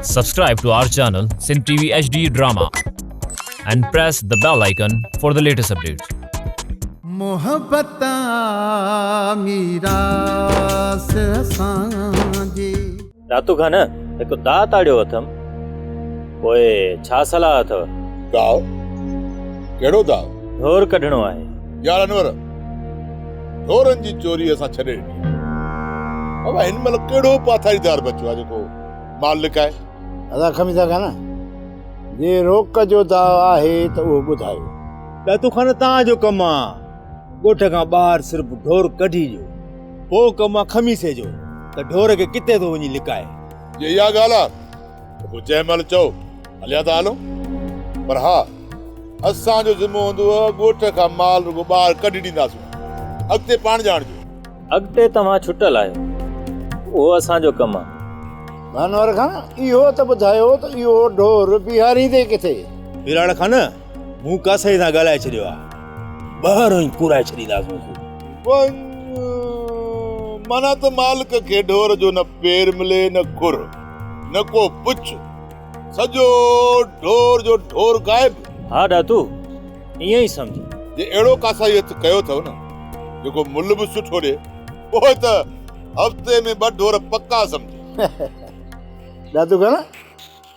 Subscribe to our channel Sin TV HD Drama and press the bell icon for the latest updates. मोहब्बत मीरा से सांझी रातू खान हिकु दाउ ताड़ियो अथम पोइ छा सलाह अथव? दाव कहिड़ो दाव? ढोर कढणो आहे। यार अनवर ढोरनि जी चोरी असां छॾे ॾिनी। अब हिन महिल कहिड़ो पाथारीदार बचियो आहे जेको माल लिकाए? अदा खमी था न जे रोक जो दाव आहे त उहो ॿुधायो। दातू खान तव्हांजो कमु आहे ॻोठ खां ॿाहिरि सिर्फ़ु ढोर कढी ॾियो, पोइ कमु आहे खमीसे जो त ढोर खे किथे थो वञी लिकाए। जे इहा ॻाल्हि आहे त पोइ जंहिं महिल चओ हलिया था हलो, पर हा असांजो ज़िमो हूंदो ॻोठ खां माल रुगो ॿाहिरि कढी ॾींदासीं, अॻिते पाण ॼाणिजो। अॻिते तव्हां छुटल आहियो, उहो असांजो कमु आहे। जानवर खां इहो त ॿुधायो त इहो ढोर बिहारी दे किथे? विराड़ खान मूं कासे सां ॻाल्हाए छॾियो आहे, ॿाहिरों ई कुराए छॾींदासीं। माना त मालिक खे ढोर जो न पेर मिले न खुर न को पुछ, सॼो ढोर जो ढोर गायब। हा दातू ईअं ई सम्झ। जे अहिड़ो कासाइयत कयो अथव न जेको मुल्ह बि सुठो ॾे, पोइ त हफ़्ते में 2 ढोर पक्का सम्झ। दादू खान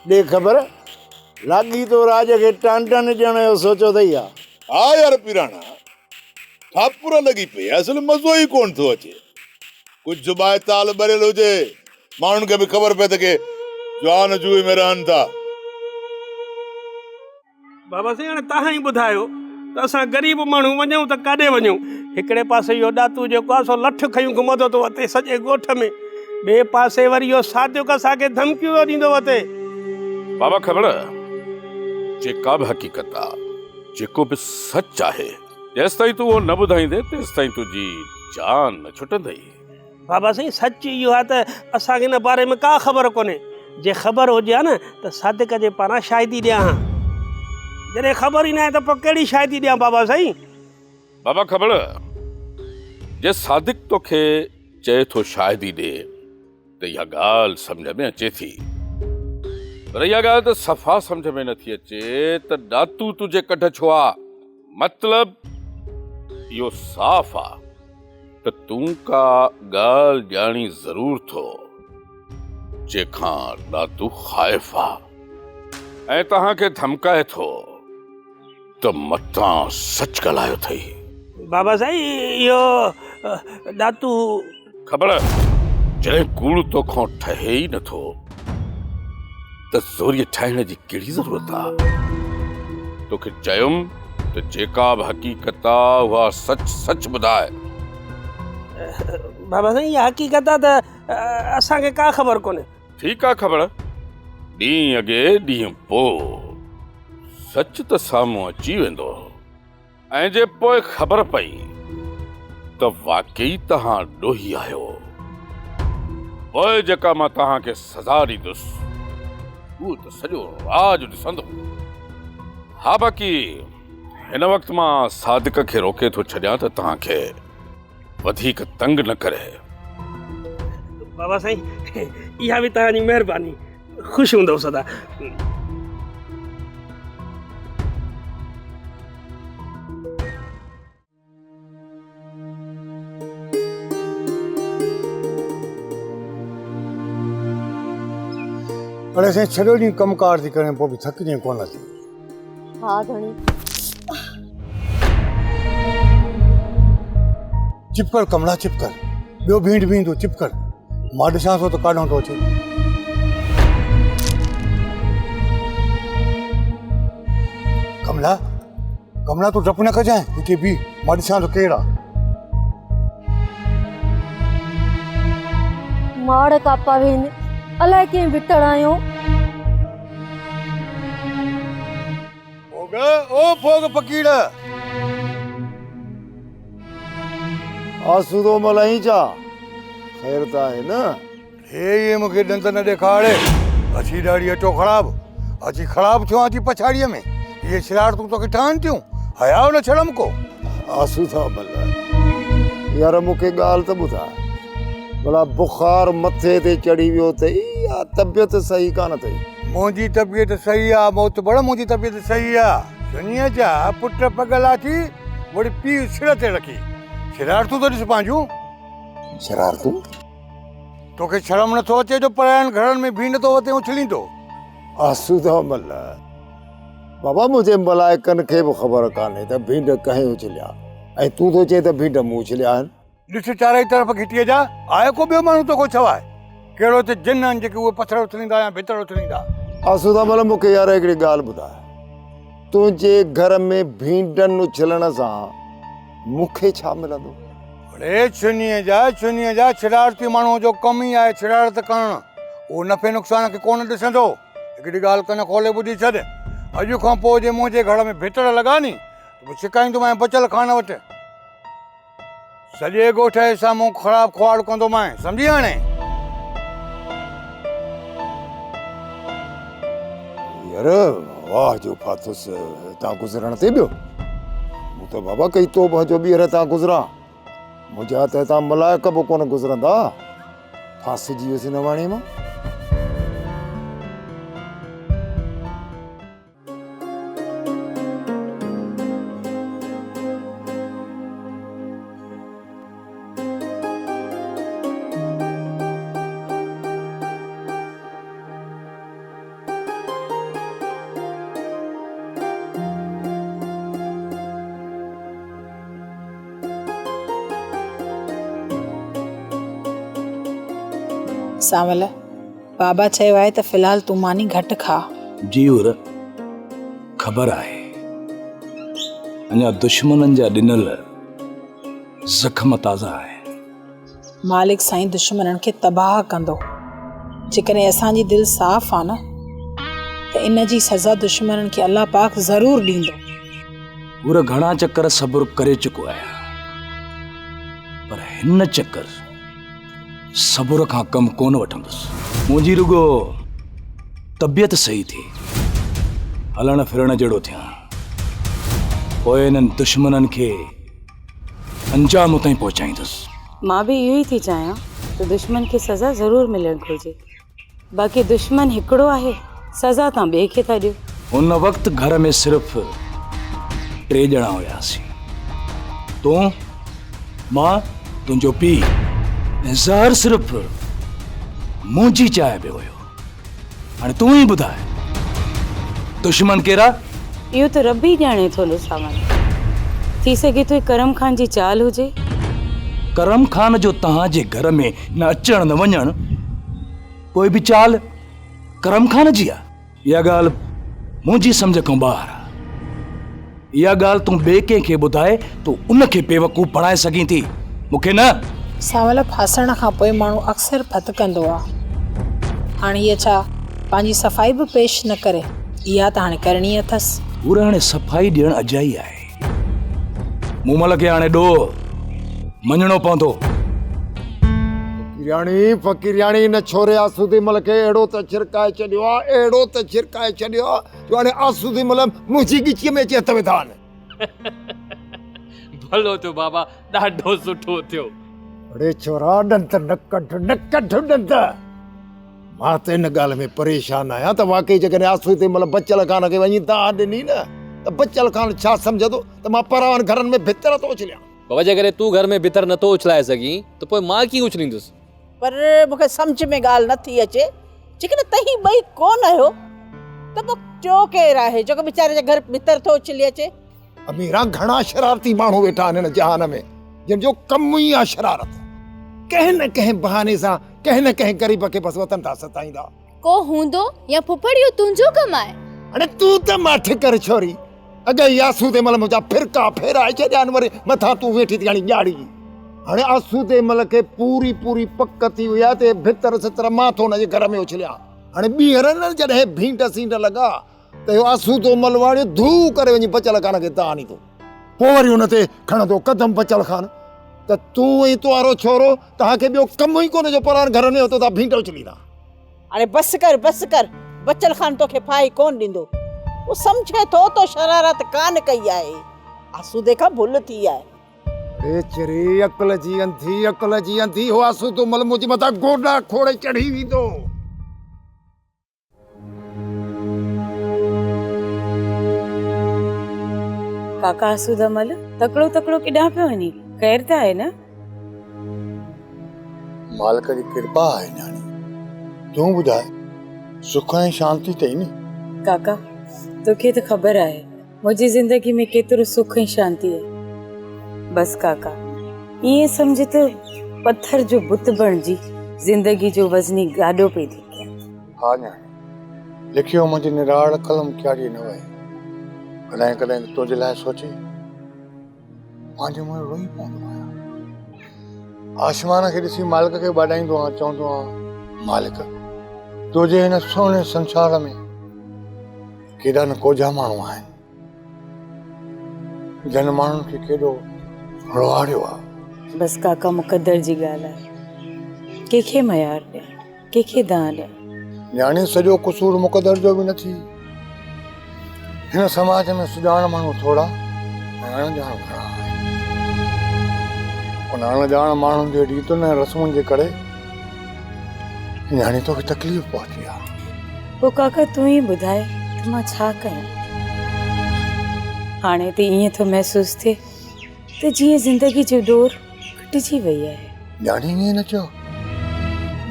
ॾे ख़बर लागी तो राज खे टन टन ॼण जो सोचो अथई आहे। हा यार पीराणा थापुर लॻी पई, असल मज़ो ई कोन थो अचे। कुझु बाहि ताल भरियल हुजे, माण्हुनि खे बि ख़बर पए त के जवान जूए में रहनि था। बाबा साईं हाणे तव्हां ई ॿुधायो त असां ग़रीब माण्हू वञूं त काॾे वञूं? हिकिड़े पासे इहो ॾातू जेको आहे सो लठ खयूं घुमंदो थो वते सॼे ॻोठ में, ॿिए पासे वरी इहो सादिक असांखे धमकियूं ॾींदो वते। बाबा ख़बर जेका बि हक़ीक़त आहे, जेको बि सच आहे, जेसिताईं तूं उहो न ॿुधाईंदे तेसिताईं तुंहिंजी जान न छुटंदई। बाबा साईं सच इहो आहे त असांखे हिन बारे में का ख़बर कोन्हे। जे ख़बर हुजे हा न त सादिक जे पारां शायदी ॾियां हा, जॾहिं ख़बर ई न आहे त पोइ कहिड़ी शायदी ॾियां बाबा साईं? बाबा ख़बर जे सादिक तोखे चए थो शायदी ॾे त इहा ॻाल्हि सम्झ में अचे थी, पर इहा ॻाल्हि त सफ़ा सम्झ में नथी अचे त ॾातू तुंहिंजे कढ छो आहे। मतलब इहो साफ़ आहे त तूं का ॻाल्हि ॼाणी ज़रूर थो जंहिंखां ॾातू ख़ाइफ़ आहे ऐं तव्हांखे धमकाए थो त मतां सच ॻाल्हायो अथई। बाबा साईं इहो ॾातू ख़बर जॾहिं कूड़ तोखां ठहे ई नथो त ज़ोरीअ ठाहिण जी कहिड़ी ज़रूरत आहे? तोखे चयुमि त जेका बि हक़ीक़त आहे उहा सच सच ॿुधाए। बाबा साईं इहा हक़ीक़त आहे त असांखे का ख़बर कोन्हे। ठीकु आहे ख़बर, ॾींहुं अॻे ॾींहुं पोइ सच त साम्हूं अची वेंदो ऐं जे पोइ ख़बर पई त वाकई तव्हां ॾोही आहियो, पोइ जेका मां तव्हांखे सज़ा ॾींदुसि उहो त सॼो राज ॾिसंदो। हा बाक़ी हिन वक़्तु मां सादिक खे रोके थो छॾियां त तव्हांखे वधीक तंग न करे। बाबा साईं इहा बि तव्हांजी महिरबानी, ख़ुशि हूंदव सदा। अड़े साईं सॼो ॾींहुं कमकार थी करे पोइ बि थकिजे कोन थी। हा धणी चिपकर कमला चिपकर, ॿियो भींड भींदो चिपकर, मां ॾिसां थो त काॾों थो अचे। कमला कमला तूं डपु न कजांइ, हिते बि मां ॾिसां थो केरु आहे। माड़ कापा वेंदे अलाए कीअं विटड़ आयो। ओ फोग पकीड़ आसूदो मलाई चा ख़ैर त आहे न? हे मूंखे ॾंद न ॾेखारे, अची ॾाढी अचो ख़राबु, अची ख़राबु थियो अची पछाड़ीअ में। इहे शरारतूं तोखे ठहनि थियूं, हयाव न छड़म को। आसूदा मला यार मूंखे ॻाल्हि त ॿुधाए, भला बुखार मथे ते चढ़ी वियो अथई या तबियत सही कान अथई? मुंहिंजी तबियत सही आहे, मौत बड़ मुंहिंजी तबियत सही आहे। सुनीअ जा पुट पगला थी वरी पीउ सिर ते रखी। शरारतूं त ॾिस पंहिंजूं। शरारतूं? तोखे शर्म नथो अचे जो परायण घरनि में भी नथो वते उछलींदो? आसूदा मल बाबा, मुंहिंजे मलाइकनि खे बि ख़बर कान्हे त भींड कंहिं उछलिया ऐं तूं थो चए त भींड मूं उछलिया आहिनि। ॾिस चारई तरफ़ घिटीअ जा आहे को ॿियो माण्हू तोखे छवाए? कहिड़ो त जिन आहिनि जेके उहे पथर उछलींदा या भितर उछलींदा। आसूदा मल मूंखे यार हिकिड़ी ॻाल्हि ॿुधाए, तुंहिंजे घर में भींडनि उछलण सां मूंखे छा मिलंदो? अरे चुनीअ जा शरारती माण्हूअ जो कमु ई आहे शरारत करणु। उहो नफ़े नुक़सान खे कोन ॾिसंदो। हिकिड़ी ॻाल्हि कन खोले ॿुधी छॾ, अॼु खां पोइ जे मुंहिंजे घर में भितर लॻा नी त शिकाईंदोमांइ बचल खान वटि। सॼे ॻोठ जे साम्हूं ख़राबु खुवाड़ कंदोमांइ, सम्झी हाणे? यार वाह जो फाथुसि तव्हां गुज़रण ते ॿियो। मूं त बाबा कई तोबा जो ॿीहर तव्हां गुज़रा, मुंहिंजा त तव्हां मलाइक बि कोन गुज़रंदा। फासिजी वियुसि न वाणी मां। सावल बाबा चयो आहे त फ़िलहाल तूं मानी घटि खा। जी उर ख़बर आहे, अञा दुश्मननि जा ॾिनल ज़ख़्म ताज़ा आहे। मालिक साईं दुश्मननि खे तबाह कंदो। जेकॾहिं असांजी दिलि साफ़ आहे न त इन जी सज़ा दुश्मननि खे अल्लाह पाक ज़रूरु ॾींदो। उर घणा चक्कर सब्र करे चुको आहियां, पर हिन चक्कर सब्र खां कम कोन वठंदुसि। मुंहिंजी रुगो तबियत सही थी, हलण फिरण जहिड़ो थियां, पोइ इन्हनि दुश्मननि खे अंजाम ताईं पहुचाईंदुसि। मां बि इहो ई थी चाहियां त दुश्मन खे सज़ा ज़रूरु मिलणु घुरिजे। बाक़ी दुश्मन हिकिड़ो आहे, सज़ा तव्हां ॿिए खे था ॾियो। उन वक़्तु घर में सिर्फ़ु 3 ॼणा हुयासीं, तूं, मां, तुंहिंजो पीउ। ज़हर सिर्फ़ु मुंहिंजी चांहि पियो हुयो। हाणे तूं ई ॿुधाए दुश्मन कहिड़ा? इहो त रब ई ॼाणे थो न सामान। थी सघे थो करम खान जी चाल हुजे। करम खान जो तव्हांजे घर में न अचण न वञण कोई बि चाल करम खान जी आहे? इहा ॻाल्हि मुंहिंजी सम्झ खां ॿाहिरि आहे। इहा ॻाल्हि तूं ॿिए कंहिंखे ॿुधाए तूं उनखे बेवकूफ़ बणाए सघीं थी, मूंखे न। सावल फासण खां पोइ माण्हू अक्सर फतकंदो आहे। हाणे इहा छा पंहिंजी सफ़ाई बि पेश न करे? इहा त हाणे करणी अथसि। पूरा हाणे सफ़ाई ॾियणु अजाई आहे। मूमल खे हाणे ॾोह मञणो पवंदो। फ़कीरियाणी न छोरे आसूदी मल खे अहिड़ो त छिरकाए छॾियो आहे, जो हाणे आसूदी मल मुंहिंजी गिचीअ में अची हथ विधा आहिनि। भलो थियो बाबा, ॾाढो सुठो थियो। अड़े छोरा ॾंत न कढ ॾंत। मां त इन ॻाल्हि में परेशान आहियां त वाकई जेकॾहिं आसूदी मल बचल खान खे वञी दाह ॾिनी न त बचल खान छा सम्झंदो त मां परावन घरनि में भितर थो उछलियां। बाबा जेकॾहिं तूं घर में भितर नथो उछलाए सघीं त पोइ मां कीअं उछलींदुसि? पर मूंखे सम्झ में ॻाल्हि नथी अचे, जेकॾहिं तव्हीं ॿई कोन आहियो त पोइ टियों केरु आहे जेको वीचारे जे घर भितर थो उछली अचे? अमीरा घणा शरारती माण्हू वेठा आहिनि हिन जहान में जिनजो कमु ई आहे शरारत। कंहिं न कंहिं बहाने सां कंहिं न कंहिं ग़रीब खे बसि वतन था सताईंदा। को हूंदो या फुफड़ियो तुंहिंजो कमु आहे? अरे तूं त माठि कर छोरी, अॻे आसूदे मल मुंहिंजा फिरका फेराए छॾियानि, वरी मथां तूं वेठी थी हाणे ॼाड़ी। हाणे आसूदे मल खे पूरी पक थी हुई आहे ते भितर सितर मां थो हुनजे घर में उछलिया। हाणे ॿीहर न जॾहिं भींड सींड लॻा त इहो आसूदो मल वाणी धू करे वञी बचल खान खे दाह ॾींदो। पोइ वरी हुन ते खणंदो कदम बचल खान त तूं ऐं तुंहिंजो छोरो तव्हांखे ॿियो कमु ई कोन्हे जो परान घर में हुतो तव्हां भींड उछलींदा। हाणे बसि कर बचल खान तोखे फाही कोन ॾींदो। उहो सम्झे थो तो शरारत कान कई आहे, आसूदे खां भुल थी आहे। ए चरी अकल जी अंधी हो आसू तो मल मुझी मथा गोडा खोड़े चढ़ी वी दो। काका आसूदमल तकड़ो तकड़ो किॾां पियो वञी? ख़ैर त आहे न? मालिक जी कृपा आहे न्याणी। तूं ॿुधाए सुख ऐं शांती अथई न? काका तोखे त ख़बर आहे मुंहिंजी ज़िंदगी में केतिरो सुख ऐं शांती आहे। बस काका ईअं सम्झ त पत्थर जो बुत बणिजी ज़िंदगी जो वज़नी गाॾो पई थी कयां। हा न्याणी, लिखियो मुंहिंजी निराड़ कलम क्यारी न वहे। कॾहिं कॾहिं तुंहिंजे लाइ सोचे पंहिंजे मुंहुं रोई पवंदो आहियां। आसमान खे ॾिसी मालिक खे ॿाॾाईंदो आहियां, चवंदो आहियां मालिक तुंहिंजे हिन सोने संसार में केॾा न कोझा माण्हू आहिनि, जन माण्हुनि खे केॾो रुआड़ियो आहे। बस काका मुक़दर जी ॻाल्हि आहे, कंहिंखे मयार ॾिया कंहिंखे दान ॾिया। न्याणी सॼो कसूर मुक़दर जो बि न थी। हिन समाज में सुञाण माण्हू थोड़ा ऐं अणॼाण घणा आहिनि। उन अणॼाण माण्हुनि जे रीतुनि ऐं रस्मुनि जे करे न्याणी तोखे तकलीफ़ पहुती आहे। पोइ काका तूं ई ॿुधाए त मां छा कयां? हाणे त ईअं थो महसूस थिए त जीअं ज़िंदगी जो डोर कटिजी वई आहे। न्याणी ईअं न चओ,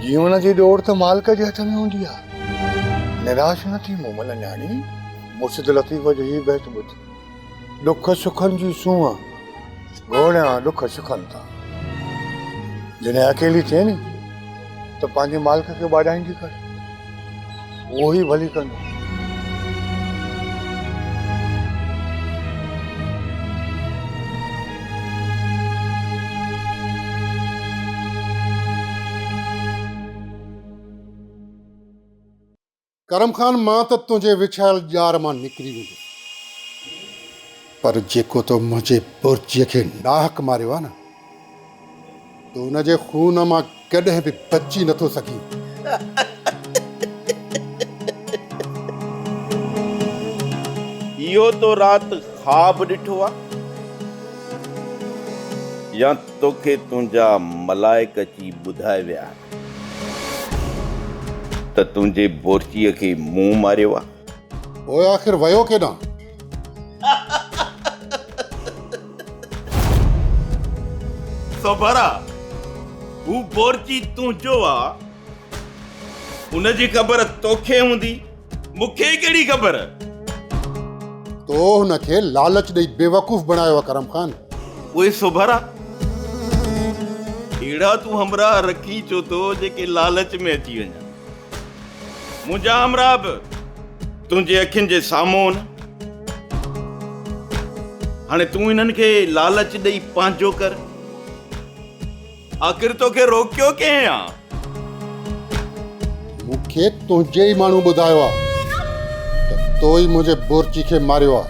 जीवन जी डोर त मालिक जे हथ में हूंदी आहे। निराश न थी मूं मल न्याणी। मुर्शिद लतीफ़ जो ही बैत ॿुध, दुख सुखनि जी सूंहं घोड़ियां दुख सुखनि था। जॾहिं अकेली थिए नी त पंहिंजे मालिक खे ॿाॾाईंदी कर, उहो ई भली कंदो। करम खान मां त तुंहिंजे विछायल ॼार मां निकिरी वेंदुसि, पर जेको तो मुंहिंजे बुर्जीअ खे नाहक मारियो आहे न, तो हुनजे खून मां कॾहिं बि बची नथो सघी। इहो तो राति ख़्वाब ॾिठो आहे या तोखे तुंहिंजा मलाइक अची ॿुधाए विया त तुंहिंजे बोरचीअ खे मुंहुं मारियो आहे? ओए आख़िर वयो केॾां? सोभरा हू बोरची तुंहिंजो आहे, हुनजी ख़बर तोखे हूंदी, मूंखे कहिड़ी ख़बर? तो हुनखे लालच ॾेई बेवकूफ़ बनायो आहे करम खान। उहे सोभरा अहिड़ा तूं हमरा रखी छो थो जेके लालच में अची वञा? मुंहिंजा हमरा बि तुंहिंजे अखियुनि जे साम्हूं न। हाणे तूं हिननि खे लालच ॾेई पंहिंजो कर। आख़िर तोखे रोकियो कंहिं आहे? मूंखे तुंहिंजे ई माण्हू ॿुधायो आहे त तो ई मुंहिंजे बोरची खे मारियो आहे।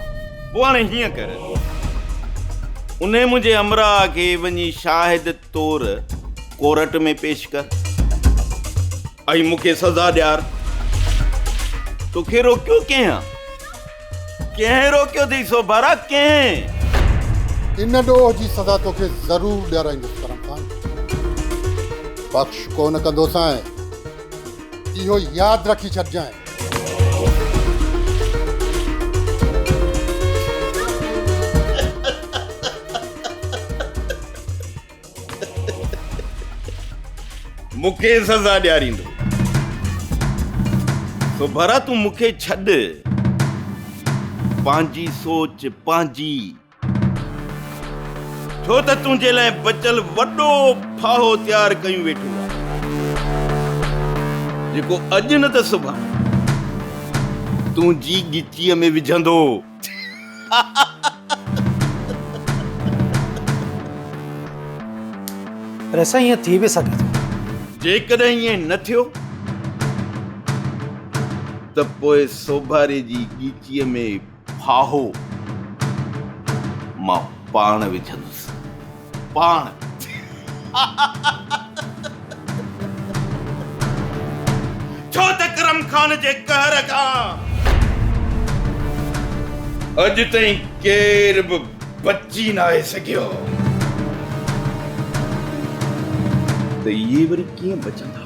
पोइ हाणे हीअं कर, उन मुंहिंजे हमरा खे वञी शाहिद तौर कोर्ट में पेश कर ऐं मूंखे सज़ा ॾियार। तोखे रोकियो कंहिं आहे? कंहिं रोकियो अथई सोभारा? कंहिं? इन ॾोह जी सज़ा तोखे ज़रूरु ॾियाराईंदुसि करम खान। बख़्श कोन कंदोसांइ, इहो यादि रखी छॾिजांइ। मूंखे सज़ा ॾियारींदो? तो भरा तूं मूंखे छॾ, पंहिंजी सोच पंहिंजी, छो त तुंहिंजे लाइ बचल वॾो फाहो तयारु कयूं वेठो आहे, जेको अॼु न त सुभाणे तुंहिंजी गिचीअ में विझंदो। पर ऐसा ईअं थी बि सघे थो। जेकॾहिं ईअं न थियो त पोइ सोभारे जी गिचीअ में फाहो मां पाण विझंदुसि, पाण। छो त करम खान जे कहर खां अॼु ताईं केर बि बची न आहे सघियो। त इहे वरी कीअं बचंदा?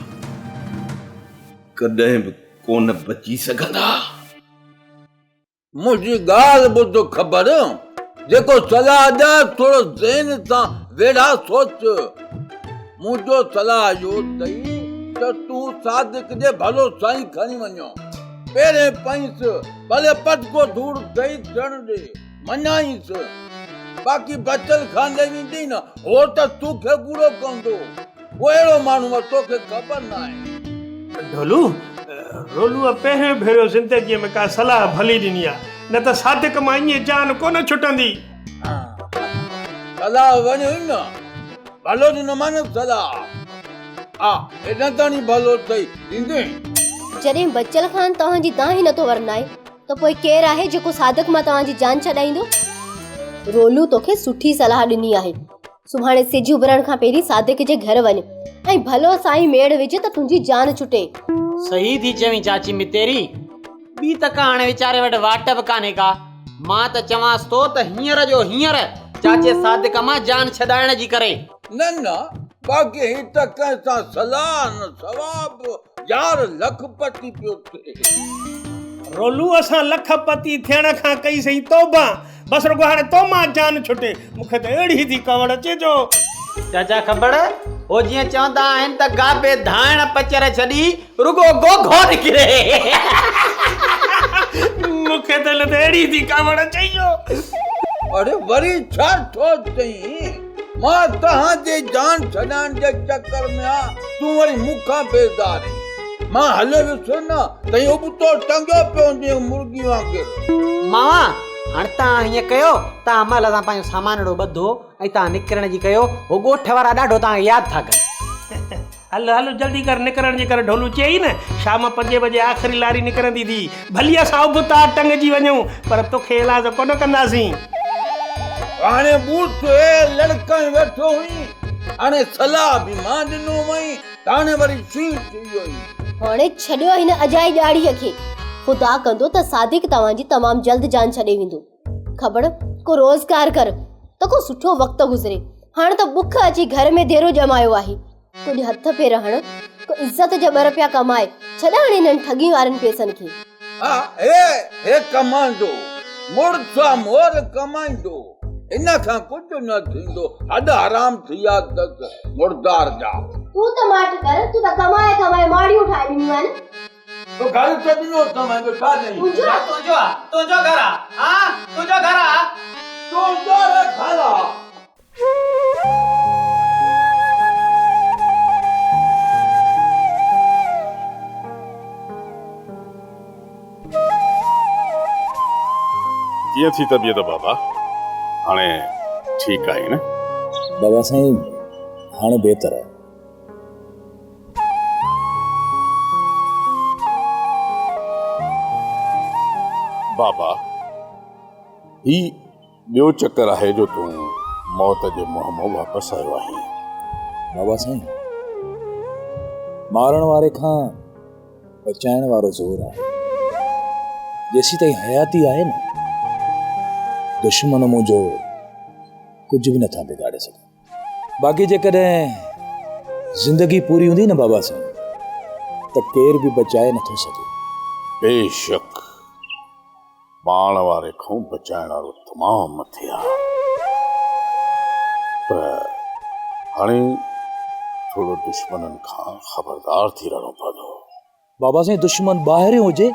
कॾहिं बि कोन बची सघंदा। मुंहिंजी ॻाल्हि ॿुध ख़बर, जेको सलाह ॾे थोरो ज़हन सां वेढ़ा सोच। मुंहिंजो सलाह इहो अथई त तूं सादिक जे भलो साईं खणी वञो। पहिरें पईंस, भले पटको धूड़ सही थियण ॾे, मञाईंसि। बाक़ी बचल खांदे वेंदी न, हो त तोखे पूरो कंदो। वो अहिड़ो माण्हू आहे, तोखे ख़बर न आहे। ढोलू, रोलूअ पहिरियों भेरो ज़िंदगीअ में का सलाह भली ॾिनी आहे, न त सादिक मां ईअं जान कोन छुटंदी। सलाह वञो न, भलो ॾिनो माने सलाह। हा, हेॾा ताणी भलो अथई ॾींदे। जॾहिं बचल खान तव्हांजी दांह ई नथो वरनाए त पोइ केरु आहे जेको सादिक मां तव्हांजी जान छॾाईंदो? रोलू तोखे सुठी सलाह ॾिनी आहे। सुभाणे सिज उभरण खां पहिरीं सादिक जे घर वञ ऐं भलो साईं मेड़ विझ त तुंहिंजी जान छुटे। सही थी चवीं चाची मितेरी। ॿी त का हाणे वीचारे वटि वाट बि कान्हे का। मां त चवांसि थो त हींअर जो हींअर चाचे सादिक मां जान छॾाइण जी करे। न बाक़ी ही त कंहिंसां सलाह न सवाब, यार लखपति पियो थिए। रोलू, असां लखपति थियण खां कई सही तौबा। बस रुगो हाणे तो मां जान छुटे। मूंखे त अहिड़ी थी कवड़ अचे जो। चाचा ख़बर, हो जीअं चवंदा आहिनि त गाबे धाइण पचर छॾी रुगो गोघो निकिरे। मूंखे त लॻे अहिड़ी थी कवड़ अचे जो। अरे वरी छा थो चई? मां तव्हांजे जान छॾाइण जे चक्कर में आ, तूं वरी मूंखां बेज़ार। मां हले वियुसि न त उबतो टंगियो पियो हूंदी मुर्गी वांगुरु। मामा, हाणे तव्हां हीअं कयो, तव्हां महिल सां पंहिंजो सामान एॾो ॿधो ऐं तव्हां निकिरण जी कयो। हो ॻोठ वारा ॾाढो तव्हांखे यादि था कनि। हलो हलो जल्दी कर, निकिरण जे करे ढोलू चयई न शाम 5 बजे आख़िरी लारी निकिरंदी थी। भली असां उबता टंगजी वञूं, पर तोखे इलाज कोन कंदासीं। हाणे बूथ लड़काई वेठो हुई, हाणे सलाह बि मां ॾिनो वई, हाणे वरी शीट थी वई। हाणे छॾियो हिन अजाई ॾाड़ीअ खे। खुदा कंदो त सादिक तव्हांजी तमामु जल्द जान छॾे वेंदो। ख़बर, को रोज़गार कर त को सुठो वक़्तु गुज़रे। हाणे त बुख अची घर में देरो जमायो आहे। कुझु हथ पेर हण, को इज़त जा ॿर पिया कमाए। छॾ हाणे इन्हनि ठगी वारनि पैसनि खे। हा, हे कमाईंदो, मुड़सा मोर कमाईंदो। इन खां कुझु न थींदो। हद हराम थी विया अथसि मुर्दार जा। तूं त माठ कर, तूं त कमाए माड़ियूं ठाहे ॾिनियूं आहिनि। तो घर से दिनो समय में छा नहीं? तुंहिंजो घर आहे। हाँ, तुंहिंजो घर आहे। तुंहिंजो घर आहे। कीअं थी तबियत बाबा? हाणे ठीकु आहे न? बाबा साईं, हाणे बेहतर आहे। बाबा, ही ॿियो चक्कर आहे जो तूं मौत जे मुंहं मां वापसि आयो आहीं। बाबा साईं, मारण वारे खां बचाइण वारो ज़ोर आहे। जेसी ताईं हयाती आहे न, दुश्मन मुंहिंजो कुझु बि नथा बिगाड़े सघे। बाक़ी जेकॾहिं ज़िंदगी पूरी हूंदी न बाबा साईं, त केर बि बचाए नथो सघे। बेशक पाण वारे खां बचाइण वारो तमामु मथे आहे, पर हाणे थोरो दुश्मननि खां ख़बरदार थी रहणो पवंदो। बाबा साईं, दुश्मन ॿाहिरि हुजे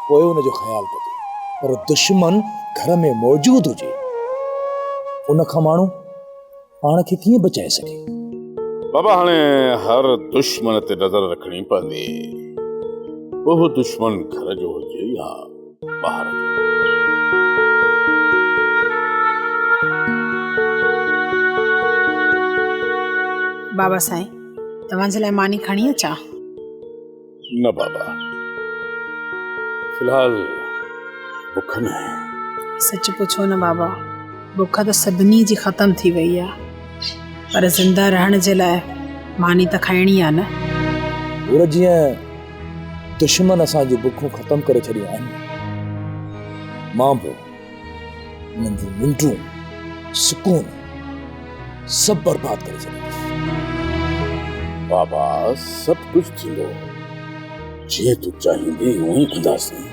पोइ हुनजो ख़्यालु कजे, पर दुश्मन घर में मौजूद हुजे उन खां माण्हू पाण खे कीअं बचाए सघे? बाबा, हाणे हर दुश्मन ते नज़र रखणी पवंदी। उहो दुश्मन घर जो हुजे या ॿाहिरि जो। बाबा साईं, तव्हांजे लाइ मानी खणी अचां? न बाबा, फिलहाल बुख न आहे। सच पुछो न बाबा, बुख त सभिनी जी ख़तम थी वई आहे, पर ज़िंदा रहण जे लाइ मानी त खाइणी आहे न। और जीअं दुश्मन असांजूं बुखूं ख़तम करे छॾियूं आहिनि, मां बि उन्हनि जूं निंडूं, सुकून सभु बर्बाद करे छॾींदुसि। बाबा सब कुछ थींदो जे तू चाहींदी उहो ई कंदासीं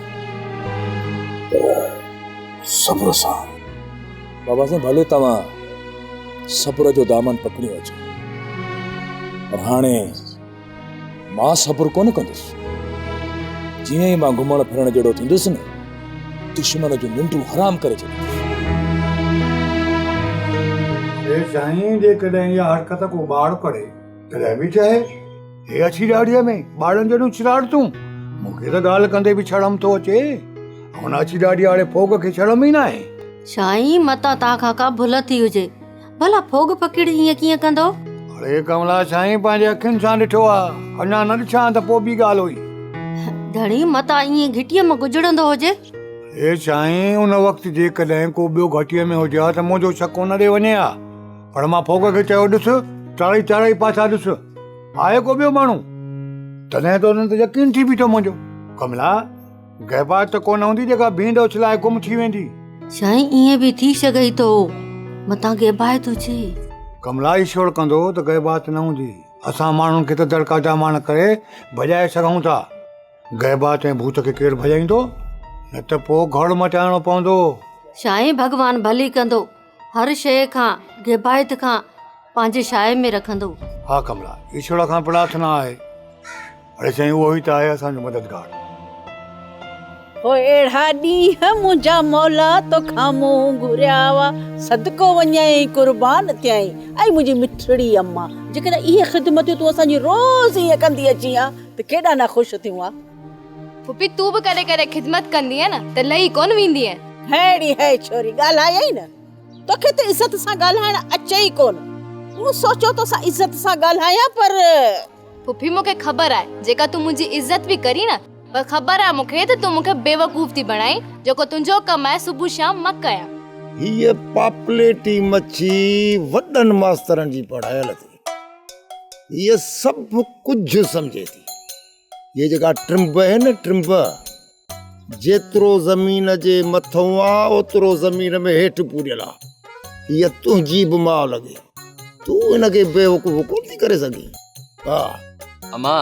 पर सब्र सां। बाबा सां भले तव्हां सब्र जो दामन पकड़ियो अचो पर हाणे मां सब्र कोन कंदुसि। जीअं ई मां घुमण फिरण जहिड़ो थींदुसि न दुश्मन जो निंडूं हराम करे छॾींदुसि। साईं जेकॾहिं इहा हरकत को ॿार करे तॾहिं बि चाहे हे अछी ॾाड़ीअ में ॿारनि जहिड़ियूं चिराड़तूं मूंखे त ॻाल्हि कंदे बि शर्म थो अचे। हुन अछी ॾाड़ी वारे फोग खे शर्म ई न आहे। साईं मता तव्हां खां का भुल थी हुजे भला फोग पकड़ हीअं कीअं कंदो? अरे कमला साईं पंहिंजे अखियुनि सां ॾिठो आहे अञा न ॾिठां त पोइ बि ॻाल्हि हुई। धणी मता ईअं घिटीअ में गुजरंदो हुजे। हे साईं उन वक़्तु जेकॾहिं को ॿियो घटिया में हुजे हा त मुंहिंजो शक उन ॾे वञे हा पर मां फोग खे चयो ॾिस चारई पासा ॾिस आहे को ॿियो माण्हू तॾहिं त उन्हनि ते यकीन थी बीठो मुंहिंजो। कमला गहबात त कोन हूंदी जेका भींड उछलाए गुम थी वेंदी। साईं ईअं बि थी सघई थो मता गहबात हुजे। कमला ईश्वर कंदो त गहबात न हूंदी। असां माण्हुनि खे त दड़का मान करे भॼाए सघूं था गहबात ऐं भूत खे केरु भॼाईंदो न त पोइ घर मचाइणो पवंदो। साईं भॻवान भली कंदो हर शइ खां गहबात खां पंहिंजे शाए में रखंदो। हा कमला ईश्वर खां प्रार्थना आहे अरे साईं उहो ई त आहे असांजो मददगार। हो अहिड़ा ॾींहं मुंहिंजा मौला तोखां मुंहुं घुरिया हुआ सदको वञाई कुर्बान थियाई ऐं मुंहिंजी मिठड़ी अम्मा जेकॾहिं इहे ख़िदमतियूं तूं असांजी रोज़ ईअं कंदी अची हा त केॾा न ख़ुशि थियूं हा। पुपी तूं बि कॾहिं कॾहिं ख़िदमत कंदी आहे न त लही कोन वेंदी आहे। हेड़ी है छोरी ॻाल्हायई न तोखे त इज़त सां ॻाल्हाइण अचे ई कोन। तूं सोचो तो सां इज़त सां ॻाल्हायां पर पुपी मूंखे ख़बर आहे जेका तूं मुंहिंजी इज़त बि करी न पर ख़बर आहे मूंखे त तूं मूंखे बेवकूफ़ थी बणाई जेको तुंहिंजो कमु आहे सुबुह शाम मां कयां। हीअ पापलेटी मच्छी वॾनि मास्तरनि जी पढ़ायल थी हीअ सभु कुझु सम्झे थी। ये जेका ट्रिंब है न ट्रिंब जेतिरो ज़मीन जे मथों आहे ओतिरो ज़मीन में हेठि पूरियल आहे। हीअ तुंहिंजी बि मां लॻे तूं हिनखे बेवकूफ़ कोन थी करे सघी। हा अम्मा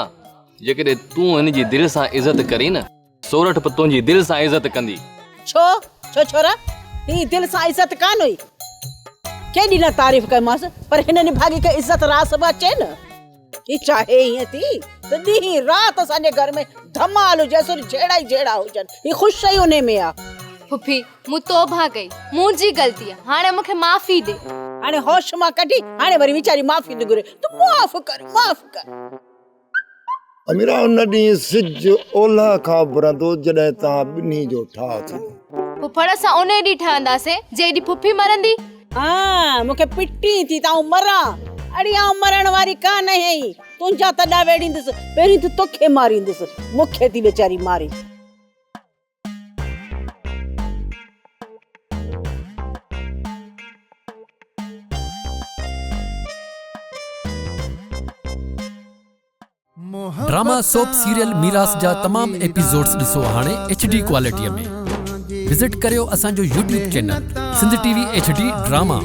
जेकॾहिं तूं हिन जी दिलि सां इज़त करी न सोरठ बि तुंहिंजी दिलि सां इज़त कंदी। छो छोरा ही दिलि सां इज़त कान हुई केॾी न तारीफ़ कयोमांसि पर हिन निभागी खे इज़त रास बि अचे न। ही चाहे हीअं थी त ॾींहुं राति असांजे घर में धमाल हुजे सुर जहिड़ा ई जहिड़ा हुजनि ही ख़ुशि ई उन में आहे। पुफी मूं तौबा कई मुंहिंजी ग़लती आहे हाणे मूंखे माफ़ी ॾे। हाणे होश मां कढी हाणे वरी वीचारी माफ़ी थी घुरे तूं माफ़ कर। अमीरा उन ॾींहुं सिज ओलह खां उभरंदो जॾहिं तव्हां ॿिन्ही जो ठाह थींदो। फुफड़ सां उन ॾींहुं ठहंदासीं जेॾी पुफी मरंदी। हा मूंखे पिटी थी तां मरां अड़ी आउं मरण वारी कान आहीं तुंहिंजा तॾा वेड़ींदुसि पहिरीं त तोखे मारींदुसि मूंखे थी वेचारी मारी। ड्रामा सोप सीरियल मीरास जा तमाम एपिसोड्स ॾिसो हाणे HD क्वालिटीअ में। विजिट करियो असांजो YouTube channel Sindh TV HD drama.